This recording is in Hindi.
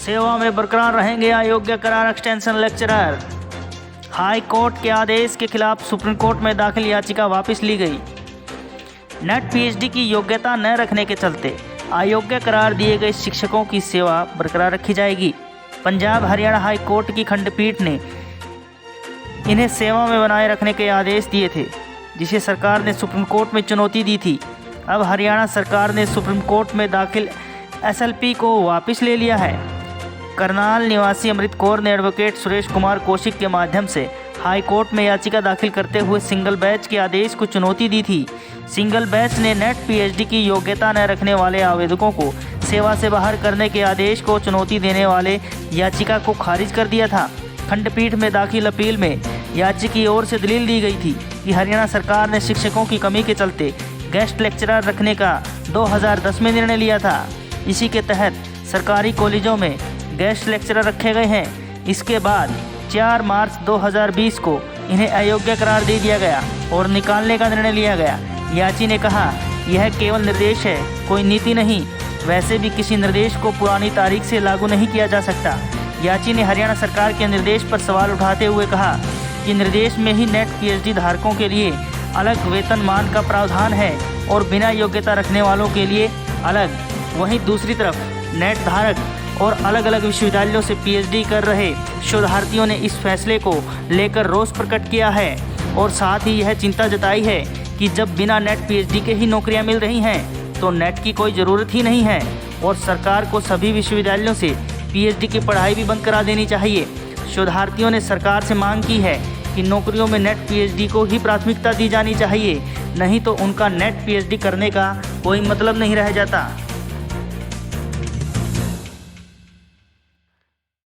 सेवा में बरकरार रहेंगे अयोग्य करार एक्सटेंशन लेक्चरर। हाई कोर्ट के आदेश के खिलाफ सुप्रीम कोर्ट में दाखिल याचिका वापस ली गई। नेट पीएचडी की योग्यता न रखने के चलते अयोग्य करार दिए गए शिक्षकों की सेवा बरकरार रखी जाएगी। पंजाब हरियाणा हाई कोर्ट की खंडपीठ ने इन्हें सेवा में बनाए रखने के आदेश दिए थे, जिसे सरकार ने सुप्रीम कोर्ट में चुनौती दी थी। अब हरियाणा सरकार ने सुप्रीम कोर्ट में दाखिल एसएलपी को वापस ले लिया है। करनाल निवासी अमृत कौर ने एडवोकेट सुरेश कुमार कौशिक के माध्यम से हाई कोर्ट में याचिका दाखिल करते हुए सिंगल बैच के आदेश को चुनौती दी थी। सिंगल बैच ने नेट पीएचडी की योग्यता न रखने वाले आवेदकों को सेवा से बाहर करने के आदेश को चुनौती देने वाले याचिका को खारिज कर दिया था। खंडपीठ में दाखिल अपील में याचिका की ओर से दलील दी गई थी कि हरियाणा सरकार ने शिक्षकों की कमी के चलते गेस्ट लेक्चरर रखने का 2010 में निर्णय लिया था। इसी के तहत सरकारी कॉलेजों में गेस्ट लेक्चरर रखे गए हैं। इसके बाद 4 मार्च 2020 को इन्हें अयोग्य करार दे दिया गया और निकालने का निर्णय लिया गया। याची ने कहा, यह केवल निर्देश है, कोई नीति नहीं। वैसे भी किसी निर्देश को पुरानी तारीख से लागू नहीं किया जा सकता। याची ने हरियाणा सरकार के निर्देश पर सवाल उठाते हुए कहा कि निर्देश में ही नेट पीएचडी धारकों के लिए अलग वेतनमान का प्रावधान है और बिना योग्यता रखने वालों के लिए अलग। वहीं दूसरी तरफ नेट धारक और अलग अलग विश्वविद्यालयों से पीएचडी कर रहे शोधार्थियों ने इस फैसले को लेकर रोष प्रकट किया है और साथ ही यह चिंता जताई है कि जब बिना नेट पीएचडी के ही नौकरियां मिल रही हैं तो नेट की कोई ज़रूरत ही नहीं है और सरकार को सभी विश्वविद्यालयों से पीएचडी की पढ़ाई भी बंद करा देनी चाहिए। शोधार्थियों ने सरकार से मांग की है कि नौकरियों में नेट पीएचडी को ही प्राथमिकता दी जानी चाहिए, नहीं तो उनका नेट पीएचडी करने का कोई मतलब नहीं रह जाता।